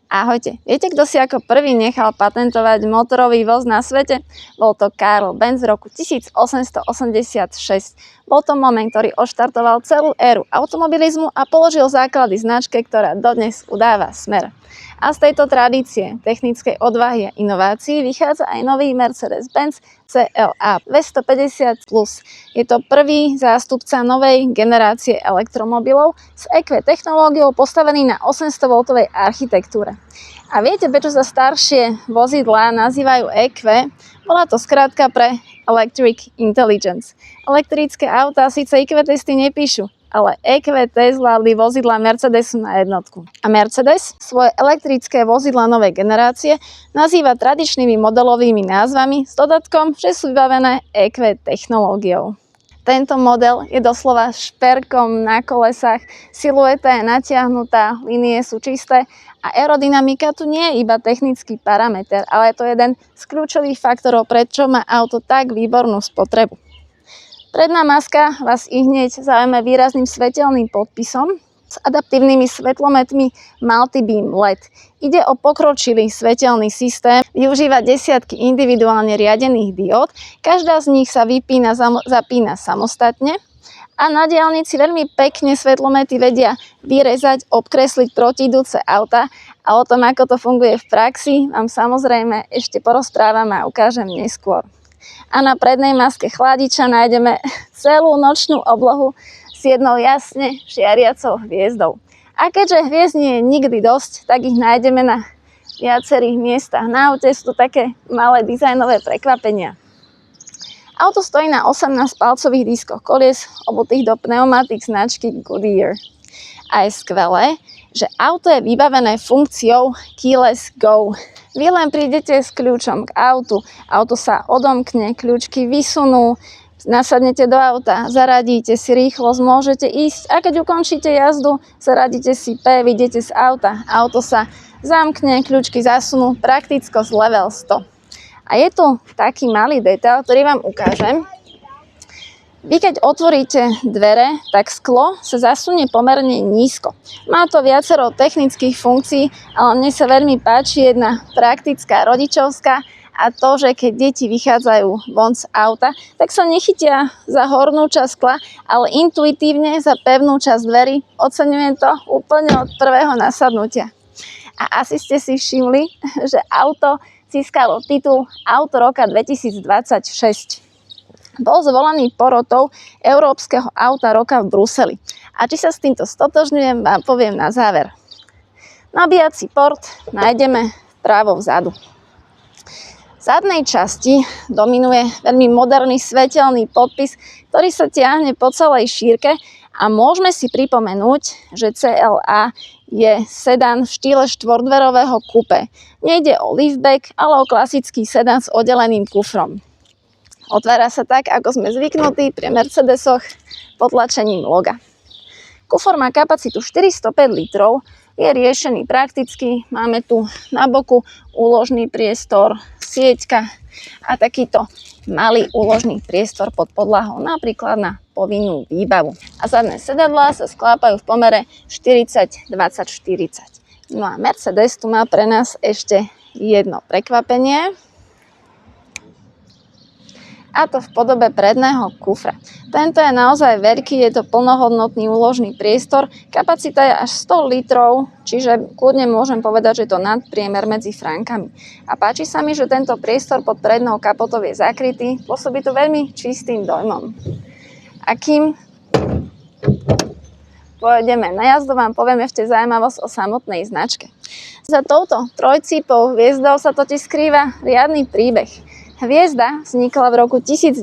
Ahojte, viete, kto si ako prvý nechal patentovať motorový voz na svete? Bol to Karl Benz z roku 1886. Bol to moment, ktorý odštartoval celú éru automobilizmu a položil základy značke, ktorá dodnes udáva smer. A z tejto tradície, technickej odvahy a inovácií vychádza aj nový Mercedes-Benz CLA 250+. Je to prvý zástupca novej generácie elektromobilov s EQ technológiou postavený na 800V architektúre. A viete, prečo sa staršie vozidlá nazývajú EQ? Bola to skrátka pre Electric Intelligence. Elektrické autá síce EQ testy nepíšu, ale EQT zvládli vozidlá Mercedesu na jednotku. A Mercedes svoje elektrické vozidlá novej generácie nazýva tradičnými modelovými názvami s dodatkom, že sú vybavené EQ technológiou. Tento model je doslova šperkom na kolesách, silueta je natiahnutá, línie sú čisté a aerodynamika tu nie je iba technický parameter, ale je to jeden z kľúčových faktorov, prečo má auto tak výbornú spotrebu. Predná maska vás ihneď zaujme výrazným svetelným podpisom s adaptívnymi svetlometmi Multibeam LED. Ide o pokročilý svetelný systém, využíva desiatky individuálne riadených diód, každá z nich sa zapína samostatne a na diaľnici veľmi pekne svetlomety vedia vyrezať, obkresliť protiidúce auta a o tom, ako to funguje v praxi, vám samozrejme ešte porozprávam a ukážem neskôr. A na prednej maske chladiča nájdeme celú nočnú oblohu s jednou jasne žiariacou hviezdou. A keďže hviezd nie je nikdy dosť, tak ich nájdeme na viacerých miestach. Na aute sú to také malé dizajnové prekvapenia. Auto stojí na 18-palcových diskoch kolies, obutých do pneumatik značky Goodyear. A je skvelé, že auto je vybavené funkciou Keyless Go. Vy len prídete s kľúčom k autu sa odomkne, kľúčky vysunú, nasadnete do auta, zaradíte si rýchlosť, môžete ísť a keď ukončíte jazdu, zaradíte si P, vyjdete z auta, auto sa zamkne, kľúčky zasunú, praktickosť level 100. A je tu taký malý detail, ktorý vám ukážem. Vy keď otvoríte dvere, tak sklo sa zasunie pomerne nízko. Má to viacero technických funkcií, ale mne sa veľmi páči jedna praktická rodičovská a to, že keď deti vychádzajú von z auta, tak sa nechytia za hornú časť skla, ale intuitívne za pevnú časť dverí. Oceňujem to úplne od prvého nasadnutia. A asi ste si všimli, že auto získalo titul Auto roka 2026. Bol zvolený porotou Európskeho auta roka v Bruseli. A či sa s týmto stotožňujem, vám poviem na záver. Nabíjací port nájdeme vpravo vzadu. V zadnej časti dominuje veľmi moderný svetelný podpis, ktorý sa tiahne po celej šírke a môžeme si pripomenúť, že CLA je sedan v štýle štvordverového kupé. Nejde o liftback, ale o klasický sedan s oddeleným kufrom. Otvára sa tak, ako sme zvyknutí pri Mercedesoch potlačením loga. Kufor má kapacitu 405 litrov, je riešený prakticky, máme tu na boku úložný priestor, sieťka a takýto malý úložný priestor pod podlahou, napríklad na povinnú výbavu. A zadné sedadlá sa sklápajú v pomere 40-20-40. No a Mercedes tu má pre nás ešte jedno prekvapenie, a to v podobe predného kufra. Tento je naozaj veľký, je to plnohodnotný úložný priestor, kapacita je až 100 litrov, čiže kľudne môžem povedať, že je to nadpriemer medzi frankami. A páči sa mi, že tento priestor pod prednou kapotou je zakrytý, pôsobí to veľmi čistým dojmom. A kým pôjdeme na jazdu, vám poviem ešte zaujímavosť o samotnej značke. Za touto trojcípou hviezdou sa totiž skrýva riadny príbeh. Hviezda vznikla v roku 1909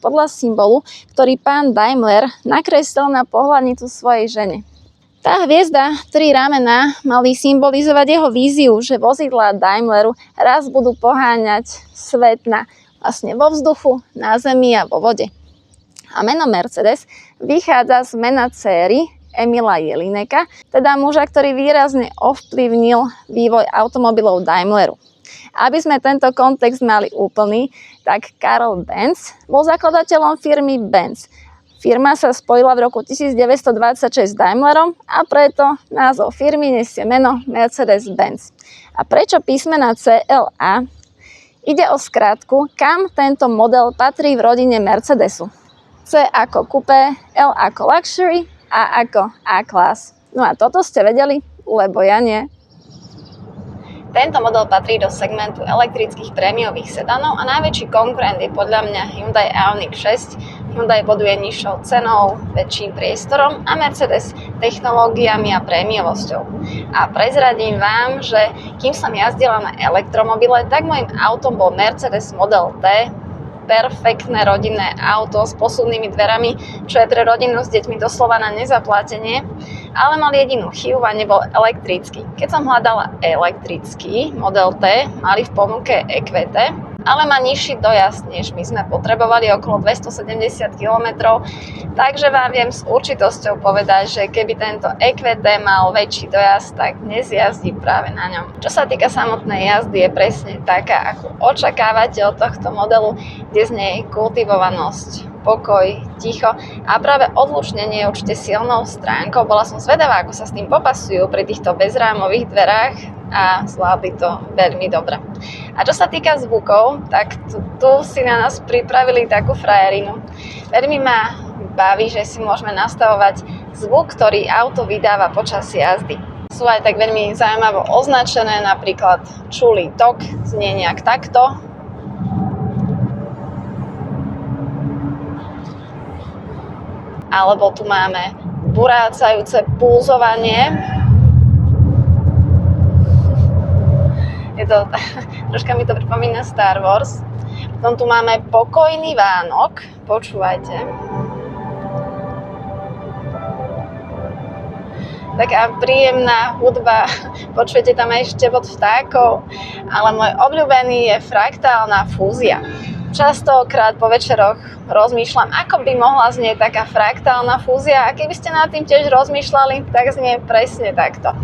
podľa symbolu, ktorý pán Daimler nakreslil na pohľadnicu svojej žene. Tá hviezda, 3 ramená, mali symbolizovať jeho víziu, že vozidlá Daimleru raz budú poháňať svet vlastne vo vzduchu, na zemi a vo vode. A meno Mercedes vychádza z mena céry Emila Jelineka, teda muža, ktorý výrazne ovplyvnil vývoj automobilov Daimleru. Aby sme tento kontext mali úplný, tak Karl Benz bol zakladateľom firmy Benz. Firma sa spojila v roku 1926 s Daimlerom a preto názov firmy nesie meno Mercedes-Benz. A prečo písmena CLA? Ide o skratku, kam tento model patrí v rodine Mercedesu. C ako Coupé, L ako Luxury, A ako A-Class. No a toto ste vedeli? Lebo ja nie. Tento model patrí do segmentu elektrických prémiových sedanov a najväčší konkurent je podľa mňa Hyundai Ioniq 6. Hyundai boduje nižšou cenou, väčším priestorom a Mercedes technológiami a prémiovosťou. A prezradím vám, že kým som jazdila na elektromobile, tak môjim autom bol Mercedes Model T, perfektné rodinné auto s posuvnými dverami, čo je pre rodinu s deťmi doslova na nezaplatenie, ale mal jedinú chybu a nebol elektrický. Keď som hľadala elektrický Model T, mali v ponuke EQT, ale má nižší dojazd, než my sme potrebovali, okolo 270 km, takže vám viem s určitosťou povedať, že keby tento EQT mal väčší dojazd, tak dnes jazdí práve na ňom. Čo sa týka samotnej jazdy, je presne taká, ako očakávate od tohto modelu, kde znie kultivovanosť, pokoj, ticho a práve odlučnenie je určite silnou stránkou. Bola som zvedavá, ako sa s tým popasujú pri týchto bezrámových dverách a zvládli to veľmi dobre. A čo sa týka zvukov, tak tu si na nás pripravili takú frajerinu. Veľmi ma baví, že si môžeme nastavovať zvuk, ktorý auto vydáva počas jazdy. Sú aj tak veľmi zaujímavo označené, napríklad čulý tok znie nejak takto. Alebo tu máme burácajúce pulzovanie. Troška mi to pripomína Star Wars. Potom tu máme pokojný Vánok. Počúvajte. Taká príjemná hudba. Počujete tam aj štebot vtákov. Ale môj obľúbený je fraktálna fúzia. Častokrát po večeroch rozmýšľam, ako by mohla znieť taká fraktálna fúzia. A keby ste nad tým tiež rozmýšľali, tak znie presne takto.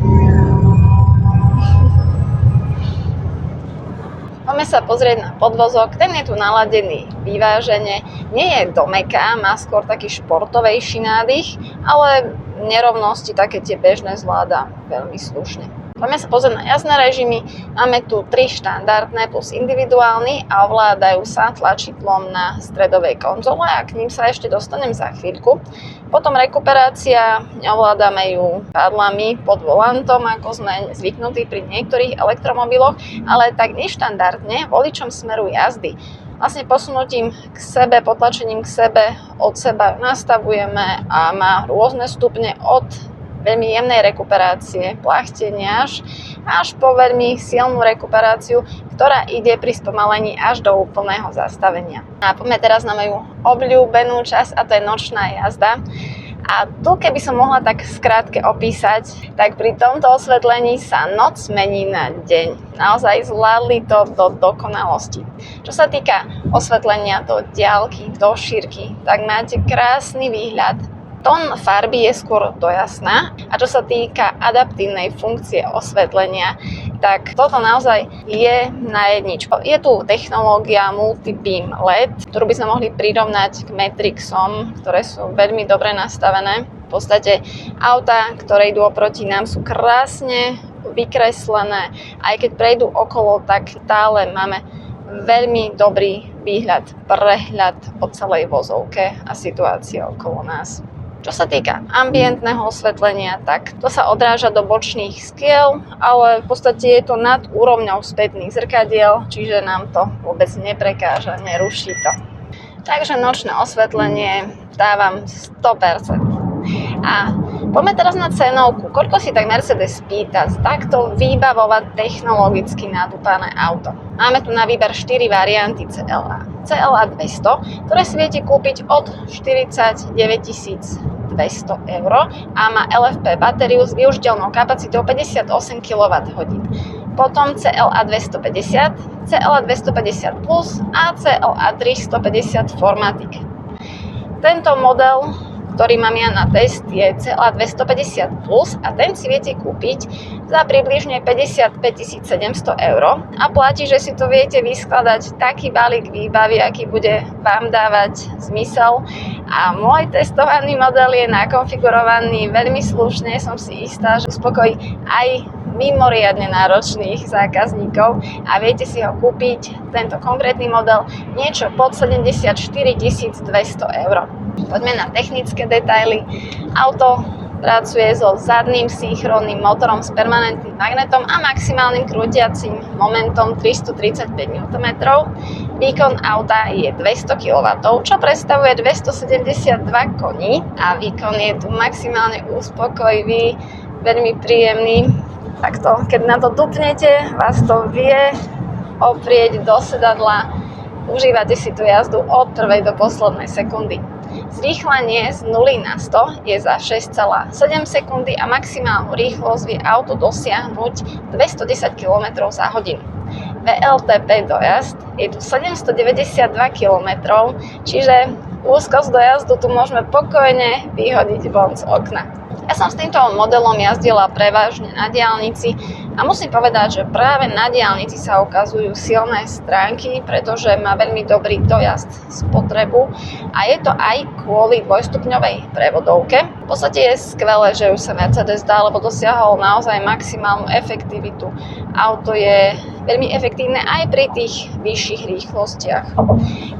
Poďme sa pozrieť na podvozok, ten je tu naladený vyvážene, nie je domeká, má skôr taký športovejší nádych, ale nerovnosti také tie bežné zvláda veľmi slušne. Poďme sa pozrieť na jazdné režimy, máme tu 3 štandardné plus individuálny a ovládajú sa tlačidlom na stredovej konzole a k ním sa ešte dostanem za chvíľku. Potom rekuperácia, ovládame ju padlami pod volantom, ako sme zvyknutí pri niektorých elektromobiloch, ale tak neštandardne voličom smeru jazdy. Vlastne posunutím k sebe, potlačením k sebe, od seba nastavujeme a má rôzne stupne od veľmi jemnej rekuperácie, plachtenia až po veľmi silnú rekuperáciu, ktorá ide pri spomalení až do úplného zastavenia. A poďme teraz na moju obľúbenú časť, a to je nočná jazda. A tu, keby som mohla tak skrátke opísať, tak pri tomto osvetlení sa noc mení na deň. Naozaj zvládli to do dokonalosti. Čo sa týka osvetlenia do diaľky, do šírky, tak máte krásny výhľad. Tón farby je skôr dojasná a čo sa týka adaptívnej funkcie osvetlenia, tak toto naozaj je na jedničku. Je tu technológia Multi-Beam LED, ktorú by sme mohli prirovnať k Matrixom, ktoré sú veľmi dobre nastavené. V podstate autá, ktoré idú oproti nám, sú krásne vykreslené. Aj keď prejdú okolo, tak stále máme veľmi dobrý výhľad, prehľad o celej vozovke a situácii okolo nás. Čo sa týka ambientného osvetlenia, tak to sa odráža do bočných skiel, ale v podstate je to nad úrovňou spätných zrkadiel, čiže nám to vôbec neprekáža, neruší to. Takže nočné osvetlenie dávam 100%. A poďme teraz na cenovku. Koľko si tak Mercedes pýta takto výbavovať technologicky nadúpané auto? Máme tu na výber 4 varianty CLA. CLA 200, ktoré si viete kúpiť od 49 200 eur a má LFP batériu s využiteľnou kapacitou 58 kWh. Potom CLA 250, CLA 250 Plus a CLA 350 Formatic. Tento model, ktorý mám ja na test, je celá 250 plus a ten si viete kúpiť za približne 55 700 eur a platí, že si to viete vyskladať taký balík výbavy, aký bude vám dávať zmysel. A môj testovaný model je nakonfigurovaný veľmi slušne, som si istá, že uspokojí aj mimoriadne náročných zákazníkov a viete si ho kúpiť, tento konkrétny model, niečo pod 74 200 eur. Poďme na technické detaily. Auto pracuje so zadným synchronným motorom s permanentným magnetom a maximálnym krútiacim momentom 335 Nm. Výkon auta je 200 kW, čo predstavuje 272 koní a výkon je tu maximálne uspokojivý, veľmi príjemný. Takto, keď na to dupnete, vás to vie oprieť do sedadla. Užívate si tú jazdu od prvej do poslednej sekundy. Zrýchlenie z 0 na 100 je za 6,7 sekundy a maximálnu rýchlosť vie auto dosiahnuť 210 km za hodinu. VLTP dojazd je tu 792 km, čiže úzkosť dojazdu tu môžeme pokojne vyhodiť von z okna. Ja som s týmto modelom jazdila prevažne na diaľnici a musím povedať, že práve na diaľnici sa ukazujú silné stránky, pretože má veľmi dobrý dojazd spotrebu a je to aj kvôli dvojstupňovej prevodovke. V podstate je skvelé, že už sa Mercedes dá, lebo dosiahol naozaj maximálnu efektivitu. Auto je veľmi efektívne aj pri tých vyšších rýchlostiach.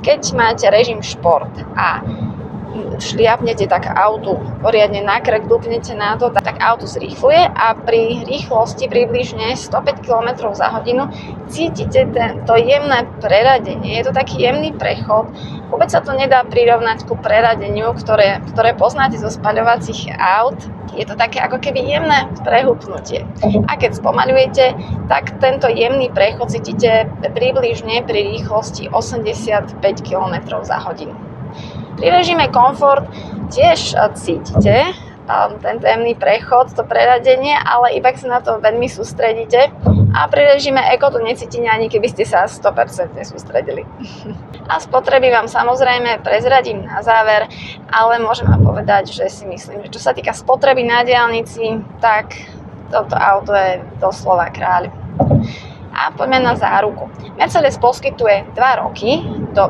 Keď máte režim šport a šliapnete tak autu poriadne na krk, dupnete na to, tak auto zrýchluje a pri rýchlosti približne 105 km za hodinu cítite to jemné preradenie. Je to taký jemný prechod. Vôbec sa to nedá prirovnať ku preradeniu, ktoré poznáte zo spaľovacích aut. Je to také ako keby jemné prehupnutie. A keď spomaľujete, tak tento jemný prechod cítite približne pri rýchlosti 85 km za hodinu. Pri režime komfort tiež cítite tento jemný prechod, to preradenie, ale iba sa na to veľmi sústredíte a pri režime Eco to necítite ani keby ste sa 100% sústredili. A spotreby vám samozrejme prezradím na záver, ale môžem vám povedať, že si myslím, že čo sa týka spotreby na diaľnici, tak toto auto je doslova kráľ. A poďme na záruku. Mercedes poskytuje 2 roky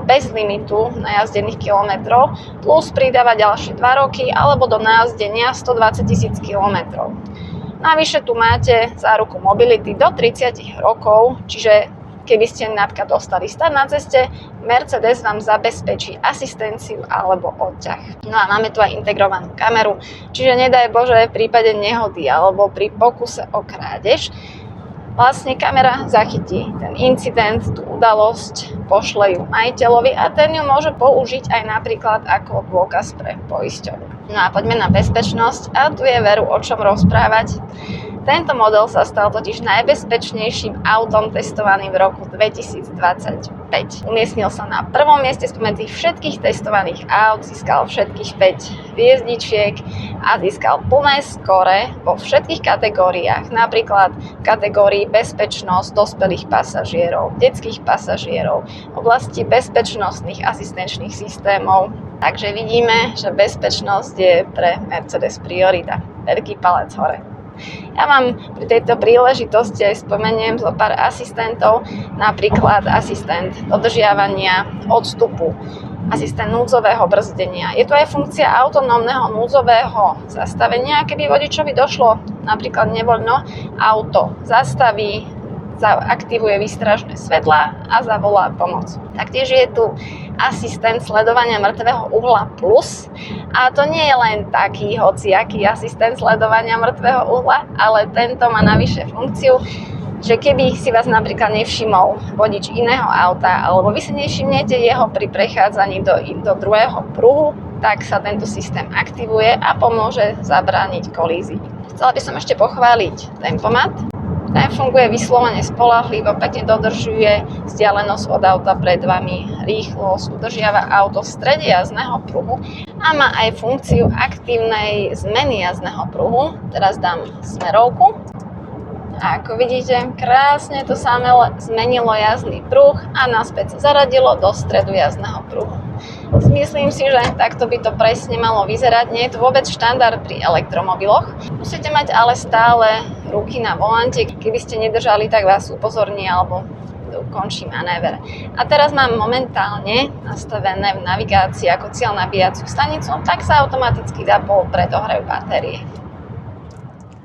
bez limitu najazdených kilometrov plus pridáva ďalšie 2 roky alebo do najazdenia 120 000 kilometrov. Navyše tu máte záruku mobility do 30 rokov, čiže keby ste napríklad dostali stať na ceste, Mercedes vám zabezpečí asistenciu alebo odťah. No a máme tu aj integrovanú kameru, čiže nedaj Bože v prípade nehody alebo pri pokuse o krádež, vlastne kamera zachytí ten incident, tú udalosť, pošle ju majiteľovi a ten ju môže použiť aj napríklad ako dôkaz pre poisťovňu. No a poďme na bezpečnosť a tu je veru o čom rozprávať. Tento model sa stal totiž najbezpečnejším autom testovaným v roku 2025. Umiestnil sa na prvom mieste spomedzi všetkých testovaných aut, získal všetkých 5 hviezdičiek a získal plné skóre vo všetkých kategóriách, napríklad v kategórii bezpečnosť dospelých pasažierov, detských pasažierov, v oblasti bezpečnostných asistenčných systémov. Takže vidíme, že bezpečnosť je pre Mercedes priorita. Veľký palec hore. Ja vám pri tejto príležitosti aj spomeniem zo pár asistentov, napríklad asistent dodržiavania odstupu, asistent núdzového brzdenia. Je tu aj funkcia autonómneho núdzového zastavenia, keby vodičovi došlo napríklad nevoľno, auto zastaví, aktivuje výstražné svetlá a zavolá pomoc. Taktiež je tu asistent sledovania mŕtvého uhla plus a to nie je len taký hociaký asistent sledovania mŕtvého uhla, ale tento má navyše funkciu, že keby si vás napríklad nevšimol vodič iného auta alebo vy si nevšimnete jeho pri prechádzaní do druhého pruhu, tak sa tento systém aktivuje a pomôže zabrániť kolízii. Chcela by som ešte pochváliť tempomat. Ten funguje vyslovene spoľahlivo, pekne dodržuje vzdialenosť od auta pred vami, rýchlosť, udržiava auto v strede jazdného pruhu a má aj funkciu aktívnej zmeny jazdného pruhu. Teraz dám smerovku. A ako vidíte, krásne to samé zmenilo jazdný pruh a naspäť sa zaradilo do stredu jazdného pruhu. Myslím si, že takto by to presne malo vyzerať. Nie je to vôbec štandard pri elektromobiloch. Musíte mať ale stále ruky na volante. Keby ste nedržali, tak vás upozorní alebo ukončí manéver. A teraz mám momentálne nastavené v navigácii ako cieľ nabíjaciu stanicu, tak sa automaticky dá po predohrev batérie.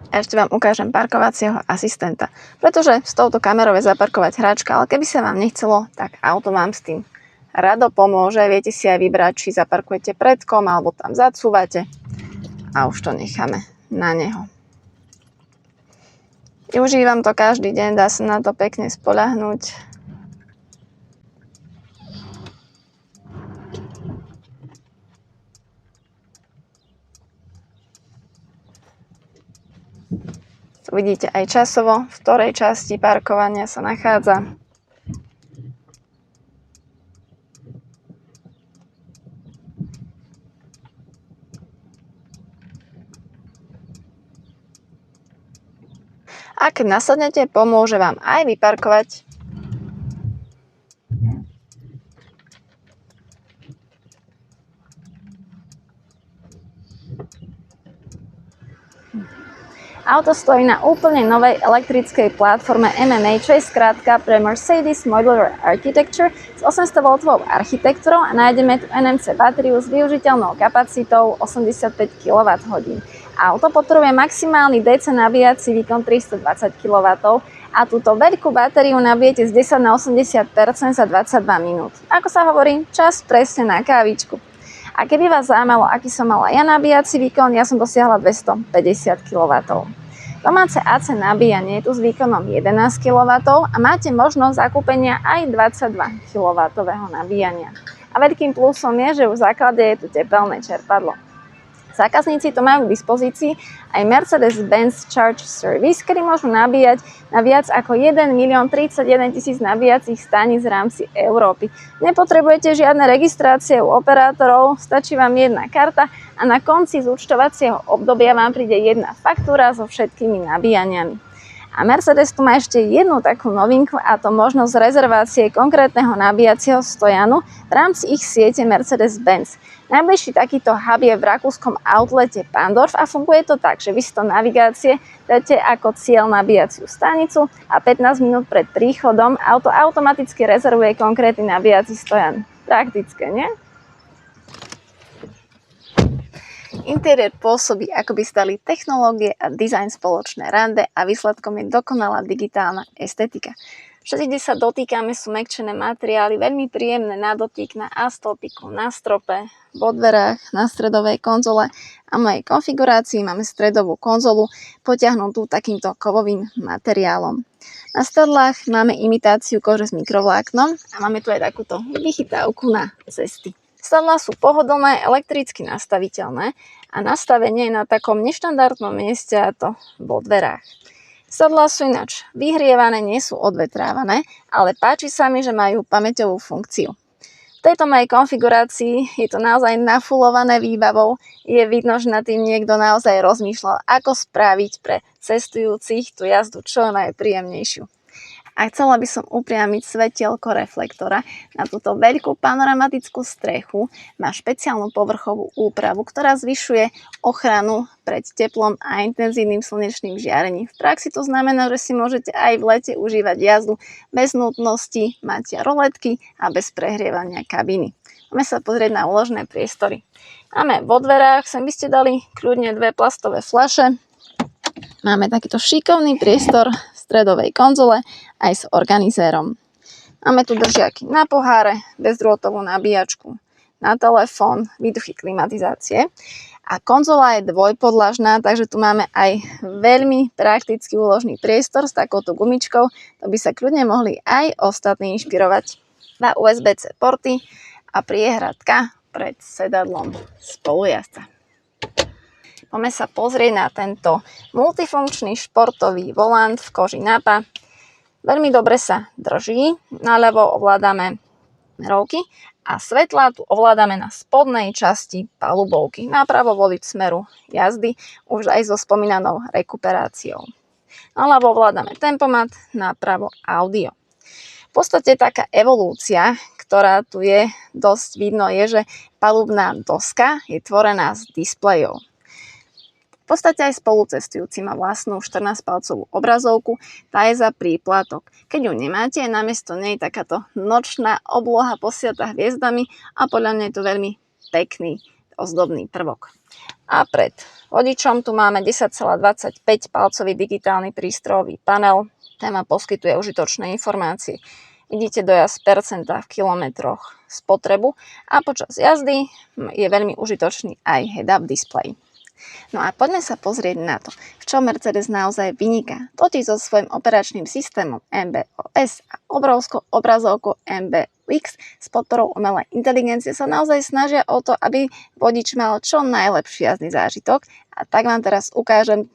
Ešte vám ukážem parkovacieho asistenta, pretože s touto kamerou je zaparkovať hračka, ale keby sa vám nechcelo, tak auto vám s tým rado pomôže. Viete si aj vybrať, či zaparkujete predkom alebo tam zacúvate a už to necháme na neho. Využívam to každý deň, dá sa na to pekne spoľahnúť. Tu vidíte aj časovo, v ktorej časti parkovania sa nachádza. A keď nasadnete, pomôže vám aj vyparkovať. Auto stojí na úplne novej elektrickej platforme MMA, čo je skrátka pre Mercedes Modular Architecture s 800V architektúrou a nájdeme tu NMC batériu s využiteľnou kapacitou 85 kWh. Auto potrebuje maximálny DC nabíjací výkon 320 kW a túto veľkú batériu nabijete z 10 na 80% za 22 minút. Ako sa hovorí, čas presne na kávičku. A keby vás zaujímalo, aký som mala ja nabíjací výkon, ja som dosiahla 250 kW. Domáce AC nabíjanie je tu s výkonom 11 kW a máte možnosť zakúpenia aj 22 kW nabíjania. A veľkým plusom je, že v základe je tu tepelné čerpadlo. Zákazníci to majú k dispozícii aj Mercedes-Benz Charge Service, kedy môžu nabíjať na viac ako 1 031 000 nabíjacích staníc v rámci Európy. Nepotrebujete žiadne registrácie u operátorov, stačí vám jedna karta a na konci zúčtovacieho obdobia vám príde jedna faktúra so všetkými nabíjaniami. A Mercedes tu má ešte jednu takú novinku a to možnosť rezervácie konkrétneho nabíjacieho stojanu v rámci ich siete Mercedes-Benz. Najbližší takýto hub je v rakúskom outlete Pandorf a funguje to tak, že vy si to navigácie dáte ako cieľ nabíjaciu stanicu a 15 minút pred príchodom auto automaticky rezervuje konkrétny nabíjací stojan. Praktické, nie? Interiér pôsobí, ako by stali technológie a dizajn spoločné rande a výsledkom je dokonalá digitálna estetika. Všade, kde sa dotýkame, sú mäkčené materiály, veľmi príjemné na dotyk na astolpiku, na strope, vo dverách, na stredovej konzole a v mojej konfigurácii máme stredovú konzolu potiahnutú takýmto kovovým materiálom. Na stadlách máme imitáciu kože s mikrovláknom a máme tu aj takúto vychytávku na cesty. Stadlá sú pohodlné, elektricky nastaviteľné a nastavenie je na takom neštandardnom mieste, a to vo dverách. Stadlá sú ináč vyhrievané, nie sú odvetrávané, ale páči sa mi, že majú pamäťovú funkciu. V tejto mojej konfigurácii je to naozaj nafulované výbavou, je vidno, že nad tým niekto naozaj rozmýšľal, ako spraviť pre cestujúcich tú jazdu čo najpríjemnejšiu. A chcela by som upriamiť svetielko reflektora na túto veľkú panoramatickú strechu. Má špeciálnu povrchovú úpravu, ktorá zvyšuje ochranu pred teplom a intenzívnym slnečným žiarením. V praxi to znamená, že si môžete aj v lete užívať jazdu bez nutnosti mať roletky a bez prehrievania kabíny. Máme sa pozrieť na úložné priestory. Máme vo dverách, sem by ste dali kľudne 2 plastové fľaše. Máme takýto šikovný priestor v stredovej konzole aj s organizérom. Máme tu držiaky na poháre, bezdrôtovú nabíjačku na telefón, výduchy klimatizácie. A konzola je dvojpodlažná, takže tu máme aj veľmi praktický úložný priestor s takouto gumičkou. To by sa kľudne mohli aj ostatní inšpirovať. 2 USB-C porty a priehradka pred sedadlom spolujazda. Poďme sa pozrieť na tento multifunkčný športový volant v koži Napa. Veľmi dobre sa drží. Naľavo ovládame rovky a svetlá tu ovládame na spodnej časti palubovky. Napravo volič smeru jazdy, už aj so spomínanou rekuperáciou. Naľavo ovládame tempomat, napravo audio. V podstate taká evolúcia k ktorá tu je dosť vidno, je, že palubná doska je tvorená z displejov. V podstate aj spolucestujúci má vlastnú 14-palcovú obrazovku, tá je za príplatok. Keď ju nemáte, namiesto nej takáto nočná obloha posiata hviezdami a podľa mňa je to veľmi pekný ozdobný prvok. A pred vodičom tu máme 10,25-palcový digitálny prístrojový panel, ten vám poskytuje užitočné informácie. Vidíte dojazd percenta v kilometroch spotrebu a počas jazdy je veľmi užitočný aj head-up display. No a poďme sa pozrieť na to, v čom Mercedes naozaj vyniká. Totiž so svojím operačným systémom MBOS a obrovskou obrazovkou MBUX s podporou umelej inteligencie sa naozaj snažia o to, aby vodič mal čo najlepší jazdný zážitok. A tak vám teraz ukážem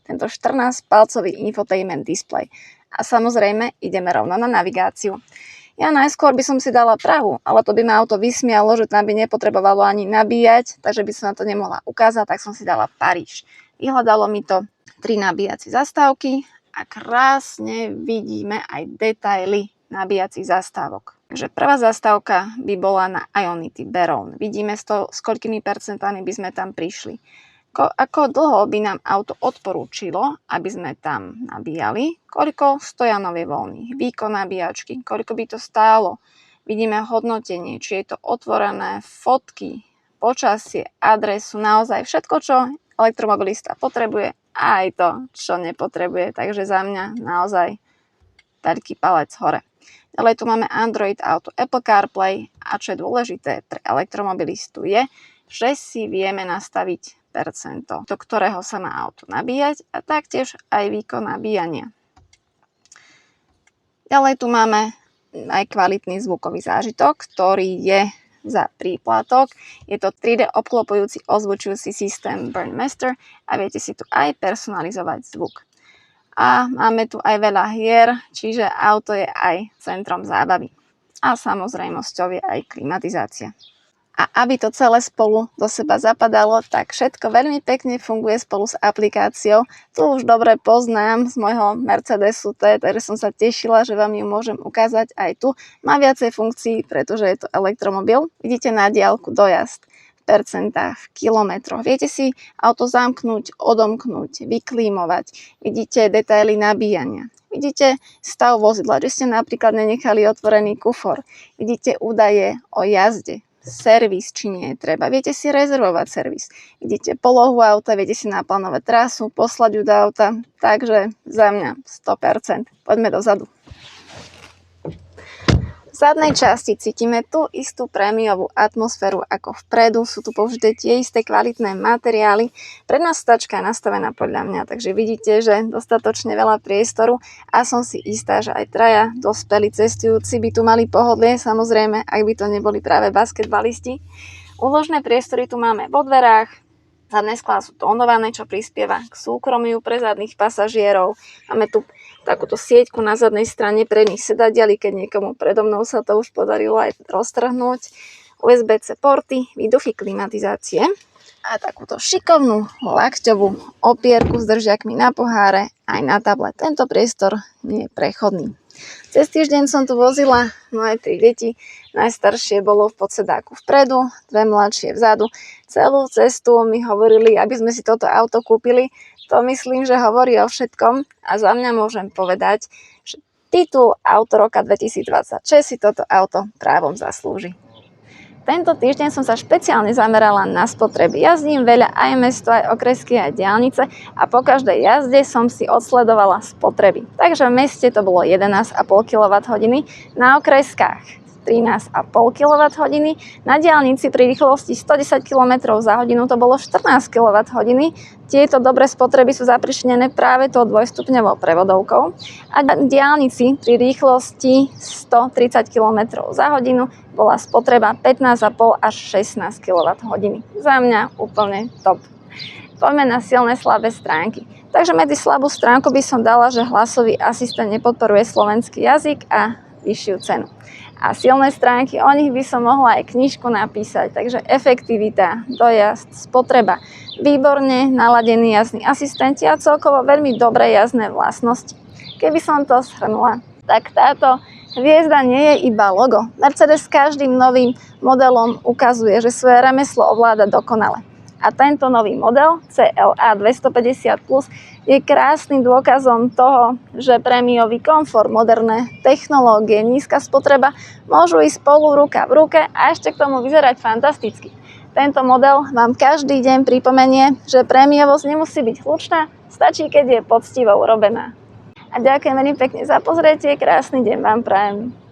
tento 14-palcový infotainment display. A samozrejme ideme rovno na navigáciu. Ja najskôr by som si dala Prahu, ale to by ma auto vysmialo, že tam by nepotrebovalo ani nabíjať, takže by som na to nemohla ukázať, tak som si dala Paríž. Vyhľadalo mi to 3 nabíjacie zastávky a krásne vidíme aj detaily nabíjacích zastávok. Takže prvá zastávka by bola na Ionity Baronne. Vidíme s koľkými percentami by sme tam prišli. Ako dlho by nám auto odporúčilo, aby sme tam nabíjali, koľko stojanov je voľných, výkon nabíjačky, koľko by to stálo. Vidíme hodnotenie, či je to otvorené, fotky, počasie, adresu, naozaj všetko, čo elektromobilista potrebuje a aj to, čo nepotrebuje. Takže za mňa naozaj veľký palec hore. Ďalej tu máme Android Auto, Apple CarPlay a čo je dôležité pre elektromobilistu je, že si vieme nastaviť percento, do ktorého sa má auto nabíjať a taktiež aj výkon nabíjania. Ďalej tu máme aj kvalitný zvukový zážitok, ktorý je za príplatok. Je to 3D obklopujúci ozvučujúci systém Burnmaster a viete si tu aj personalizovať zvuk. A máme tu aj veľa hier, čiže auto je aj centrom zábavy. A samozrejmosťou je aj klimatizácia. A aby to celé spolu do seba zapadalo, tak všetko veľmi pekne funguje spolu s aplikáciou. Tu už dobre poznám z môjho Mercedesu T, takže som sa tešila, že vám ju môžem ukázať aj tu. Má viacej funkcií, pretože je to elektromobil. Vidíte na diaľku dojazd v percentách, v kilometroch. Viete si auto zamknúť, odomknúť, vyklímovať. Vidíte detaily nabíjania. Vidíte stav vozidla, že ste napríklad nenechali otvorený kufor. Vidíte údaje o jazde. Servis, či nie je treba. Viete si rezervovať servis. Vidíte polohu auta, viete si naplánovať trasu, poslať ju do auta. Takže za mňa 100%. Poďme dozadu. V zadnej časti cítime tú istú prémiovú atmosféru ako vpredu. Sú tu použité tie isté kvalitné materiály. Predná sedačka je nastavená podľa mňa, takže vidíte, že dostatočne veľa priestoru a som si istá, že aj traja dospelí cestujúci by tu mali pohodlie, samozrejme, ak by to neboli práve basketbalisti. Úložné priestory tu máme vo dverách. Zadné sklá sú tónované, čo prispieva k súkromiu pre zadných pasažierov. Máme tu takúto sieťku na zadnej strane predných sedadiel, keď niekomu predo mnou sa to už podarilo aj roztrhnúť. USB-C porty, výduchy klimatizácie a takúto šikovnú lakťovú opierku s držiakmi na poháre aj na tablet. Tento priestor nie je prechodný. Cez týždeň som tu vozila moje 3 deti. Najstaršie bolo v podsedáku vpredu, 2 mladšie vzadu. Celú cestu mi hovorili, aby sme si toto auto kúpili. To myslím, že hovorí o všetkom a za mňa môžem povedať, že titul Auto roka 2026 si toto auto právom zaslúži. Tento týždeň som sa špeciálne zamerala na spotreby. Jazdím veľa aj mesto, aj okresky, aj diaľnice a po každej jazde som si odsledovala spotreby. Takže v meste to bolo 11,5 kWh, na okreskách 13,5 kWh, na diaľnici pri rýchlosti 110 km za hodinu to bolo 14 kWh. Tieto dobré spotreby sú zapričnené práve tou dvojstupňovou prevodovkou a na diaľnici pri rýchlosti 130 km za hodinu bola spotreba 15,5 až 16 kWh. Za mňa úplne top. Poďme na silné slabé stránky. Takže medzi slabú stránku by som dala, že hlasový asistent nepodporuje slovenský jazyk a vyššiu cenu. A silné stránky, o nich by som mohla aj knižku napísať, takže efektivita, dojazd, spotreba, výborne naladení jazdní asistenti a celkovo veľmi dobré jazdné vlastnosti. Keby som to shrnula, tak táto Hviezda nie je iba logo. Mercedes každým novým modelom ukazuje, že svoje remeslo ovláda dokonale. A tento nový model CLA 250 Plus je krásnym dôkazom toho, že prémiový komfort, moderné technológie, nízka spotreba môžu ísť spolu ruka v ruke a ešte k tomu vyzerať fantasticky. Tento model vám každý deň pripomenie, že prémiovosť nemusí byť hlučná, stačí, keď je poctivo urobená. A ďakujem veľmi pekne za pozretie, krásny deň vám prajem.